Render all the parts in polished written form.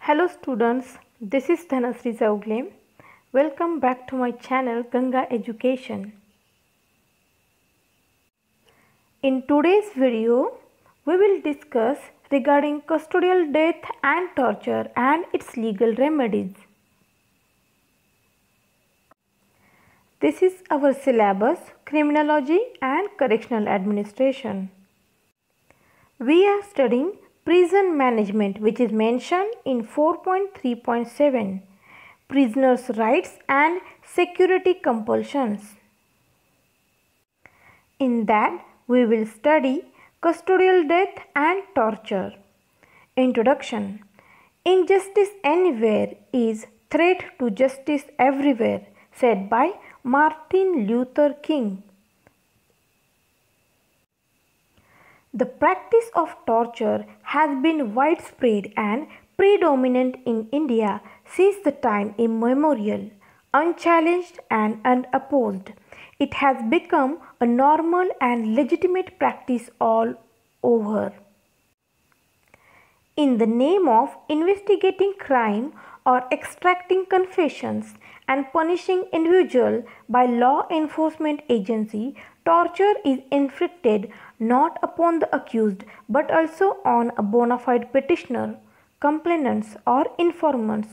Hello students, this is Dhanasri Zaugle. Welcome back to my channel Ganga Education. In today's video, we will discuss regarding custodial death and torture and its legal remedies. This is our syllabus, Criminology and Correctional Administration. We are studying prison management, which is mentioned in 4.3.7, prisoners' rights and security compulsions. In that, we will study custodial death and torture. Introduction. Injustice anywhere is threat to justice everywhere, said by Martin Luther King. The practice of torture has been widespread and predominant in India since the time immemorial, unchallenged and unopposed. It has become a normal and legitimate practice all over. In the name of investigating crime or extracting confessions and punishing individuals by law enforcement agency, torture is inflicted not upon the accused but also on a bona fide petitioner, complainants or informants,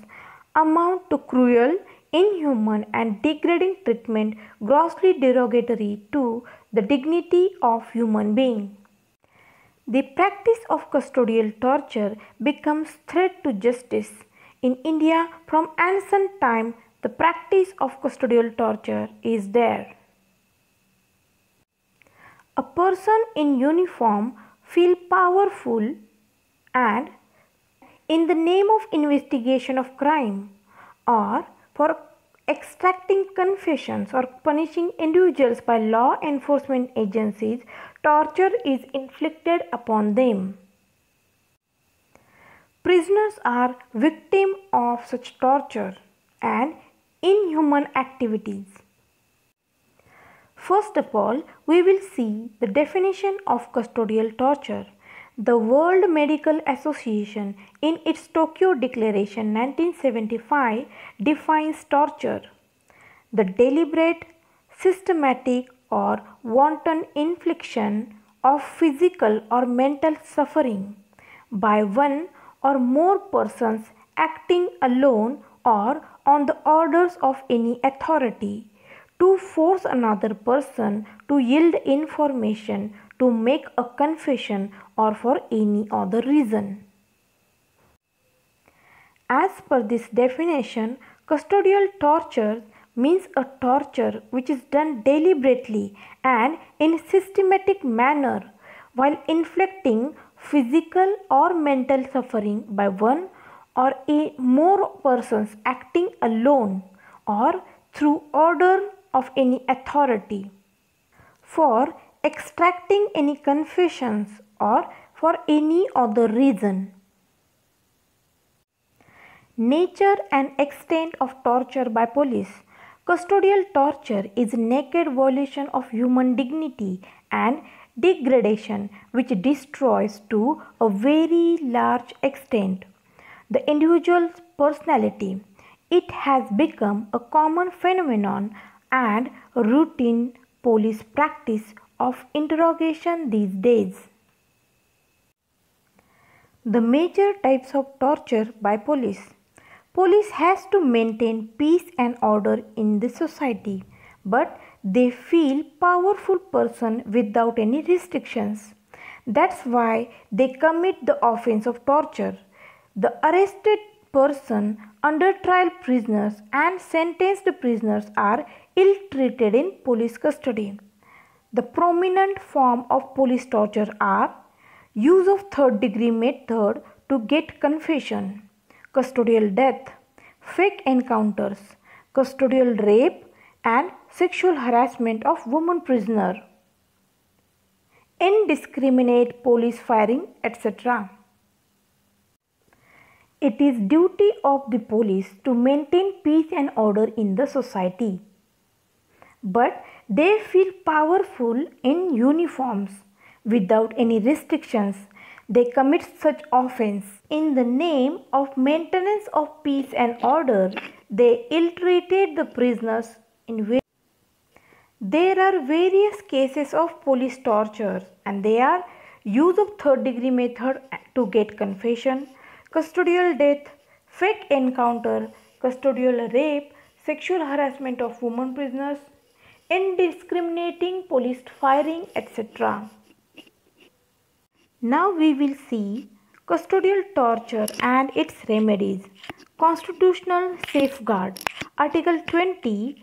amount to cruel, inhuman and degrading treatment grossly derogatory to the dignity of human being. The practice of custodial torture becomes threat to justice. In India, from ancient time, the practice of custodial torture is there. A person in uniform feels powerful and in the name of investigation of crime or for extracting confessions or punishing individuals by law enforcement agencies, torture is inflicted upon them. Prisoners are victims of such torture and inhuman activities. First of all, we will see the definition of custodial torture. The World Medical Association, in its Tokyo Declaration 1975, defines torture: the deliberate, systematic or wanton infliction of physical or mental suffering by one or more persons acting alone or on the orders of any authority to force another person to yield information, to make a confession or for any other reason. As per this definition, custodial torture means a torture which is done deliberately and in systematic manner while inflicting physical or mental suffering by one or more persons acting alone or through order of any authority for extracting any confessions or for any other reason. Nature and extent of torture by police. Custodial torture is naked violation of human dignity and degradation which destroys to a very large extent the individual's personality. It has become a common phenomenon and a routine police practice of interrogation these days. The major types of torture by police. Police has to maintain peace and order in the society, but they feel powerful person without any restrictions. That's why they commit the offense of torture. The arrested person, under trial prisoners and sentenced prisoners are ill-treated in police custody. The prominent form of police torture are use of third-degree method to get confession, custodial death, fake encounters, custodial rape and sexual harassment of women prisoner, indiscriminate police firing, etc. It is duty of the police to maintain peace and order in the society. But they feel powerful in uniforms without any restrictions. They commit such offense. In the name of maintenance of peace and order, they ill-treated the prisoners in various. There are various cases of police torture, and they are use of third degree method to get confession, custodial death, fake encounter, custodial rape, sexual harassment of women prisoners, indiscriminating police firing, etc. Now we will see custodial torture and its remedies. Constitutional safeguard. Article 20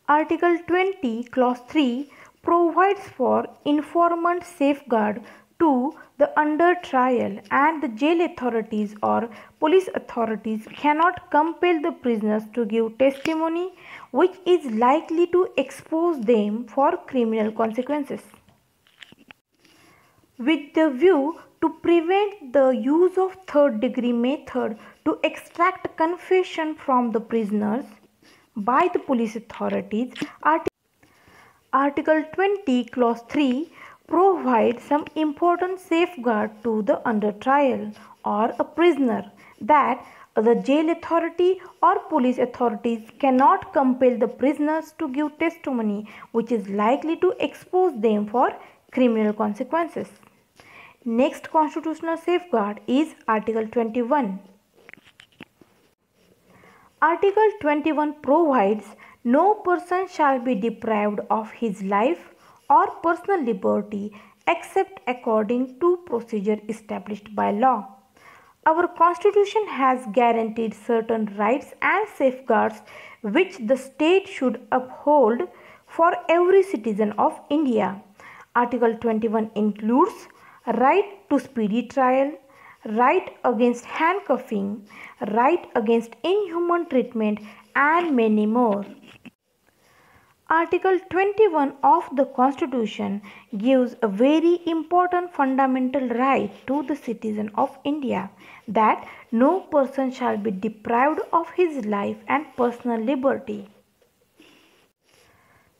Article 20, Clause 3 provides for informant safeguard to the under trial, and the jail authorities or police authorities cannot compel the prisoners to give testimony which is likely to expose them for criminal consequences. With the view to prevent the use of third degree method to extract confession from the prisoners by the police authorities, Article 20, Clause 3 provides some important safeguard to the under trial or a prisoner, that the jail authority or police authorities cannot compel the prisoners to give testimony which is likely to expose them for criminal consequences. Next constitutional safeguard is Article 21. Article 21 provides no person shall be deprived of his life or personal liberty except according to procedure established by law. Our Constitution has guaranteed certain rights and safeguards which the state should uphold for every citizen of India. Article 21 includes right to speedy trial, right against handcuffing, right against inhuman treatment, and many more. Article 21 of the Constitution gives a very important fundamental right to the citizen of India, that no person shall be deprived of his life and personal liberty.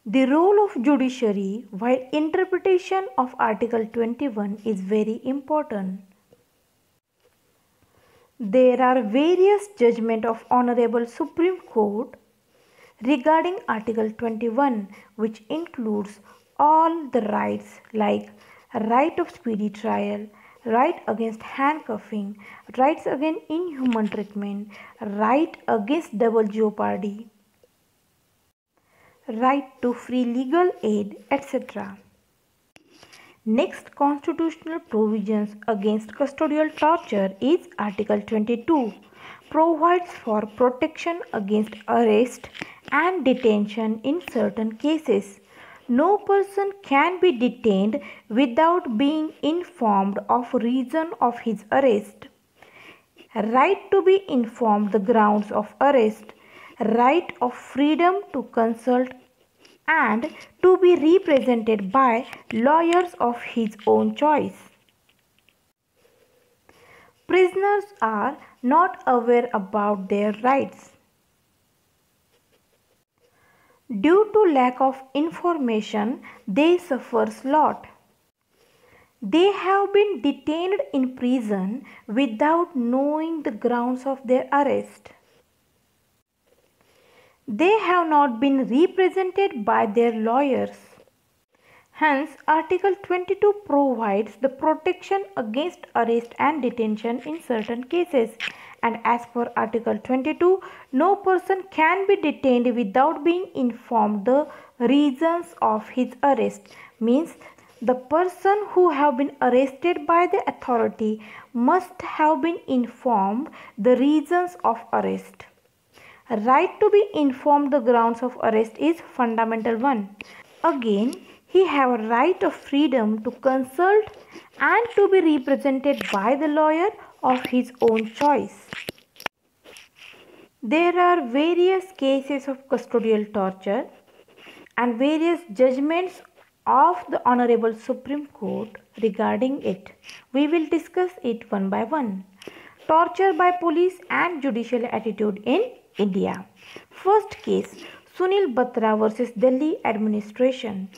The role of judiciary while interpretation of Article 21 is very important. There are various judgments of Honorable Supreme Court regarding Article 21, which includes all the rights like right of speedy trial, right against handcuffing, rights against inhuman treatment, right against double jeopardy, right to free legal aid, etc. Next constitutional provisions against custodial torture is Article 22, provides for protection against arrest and detention in certain cases. No person can be detained without being informed of reason of his arrest. Right to be informed the grounds of arrest, right of freedom to consult and to be represented by lawyers of his own choice. Prisoners are not aware about their rights. Due to lack of information, they suffer lot. They have been detained in prison without knowing the grounds of their arrest. They have not been represented by their lawyers. Hence, Article 22 provides the protection against arrest and detention in certain cases. And as per Article 22, no person can be detained without being informed the reasons of his arrest. Means the person who have been arrested by the authority must have been informed the reasons of arrest. Right to be informed the grounds of arrest is fundamental one. Again, he have a right of freedom to consult and to be represented by the lawyer of his own choice. There are various cases of custodial torture and various judgments of the Honorable Supreme Court regarding it. We will discuss it one by one. Torture by police and judicial attitude in India. First case, Sunil Batra versus Delhi administration.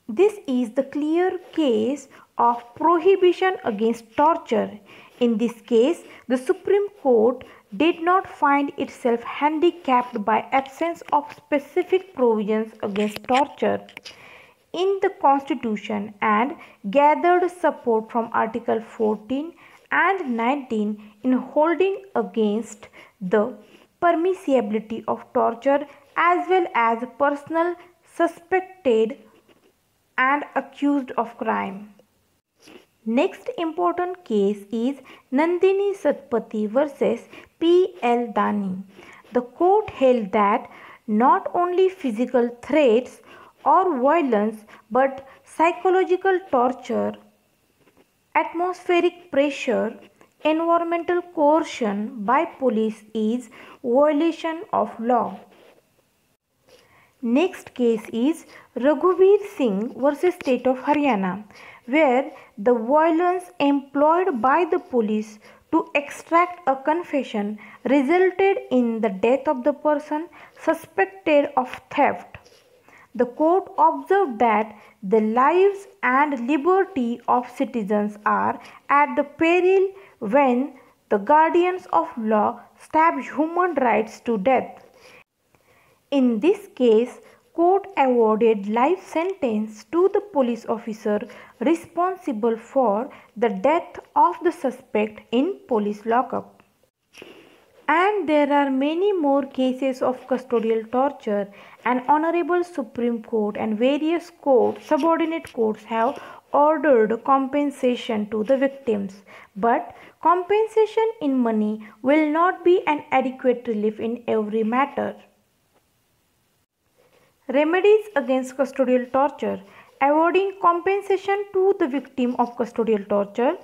This is the clear case of prohibition against torture. In this case, the Supreme Court did not find itself handicapped by absence of specific provisions against torture in the Constitution and gathered support from Article 14 and 19 in holding against the permissibility of torture as well as personnel suspected and accused of crime. Next important case is Nandini Satpathy versus P.L. Dani. The court held that not only physical threats or violence but psychological torture, atmospheric pressure, environmental coercion by police is violation of law. Next case is Raghuveer Singh versus State of Haryana, where the violence employed by the police to extract a confession resulted in the death of the person suspected of theft. The court observed that the lives and liberty of citizens are at the peril when the guardians of law stab human rights to death. In this case, court awarded life sentence to the police officer responsible for the death of the suspect in police lockup. And there are many more cases of custodial torture, and Honorable Supreme Court and various subordinate courts have ordered compensation to the victims. But compensation in money will not be an adequate relief in every matter. Remedies against custodial torture: awarding compensation to the victim of custodial torture,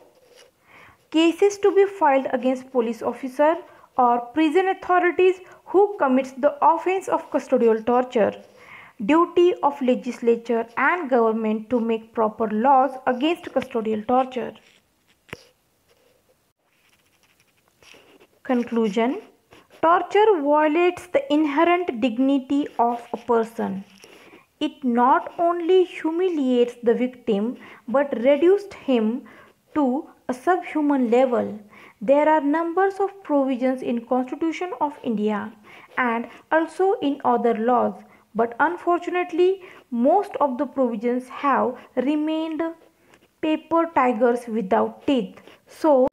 cases to be filed against police officer or prison authorities who commits the offense of custodial torture, duty of legislature and government to make proper laws against custodial torture. Conclusion: torture violates the inherent dignity of a person. It not only humiliates the victim but reduced him to a subhuman level. There are numbers of provisions in Constitution of India and also in other laws, but unfortunately most of the provisions have remained paper tigers without teeth. So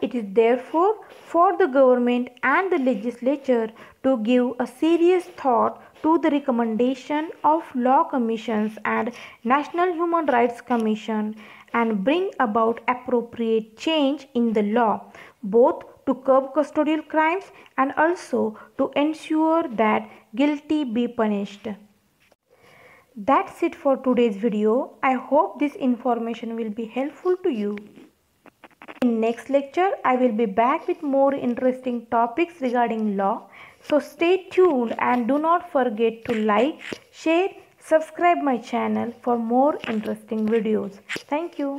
it is therefore for the government and the legislature to give a serious thought to the recommendation of law commissions and National Human Rights Commission and bring about appropriate change in the law, both to curb custodial crimes and also to ensure that guilty be punished. That's it for today's video. I hope this information will be helpful to you. In next lecture, I will be back with more interesting topics regarding law. So stay tuned and do not forget to like, share, subscribe my channel for more interesting videos. Thank you.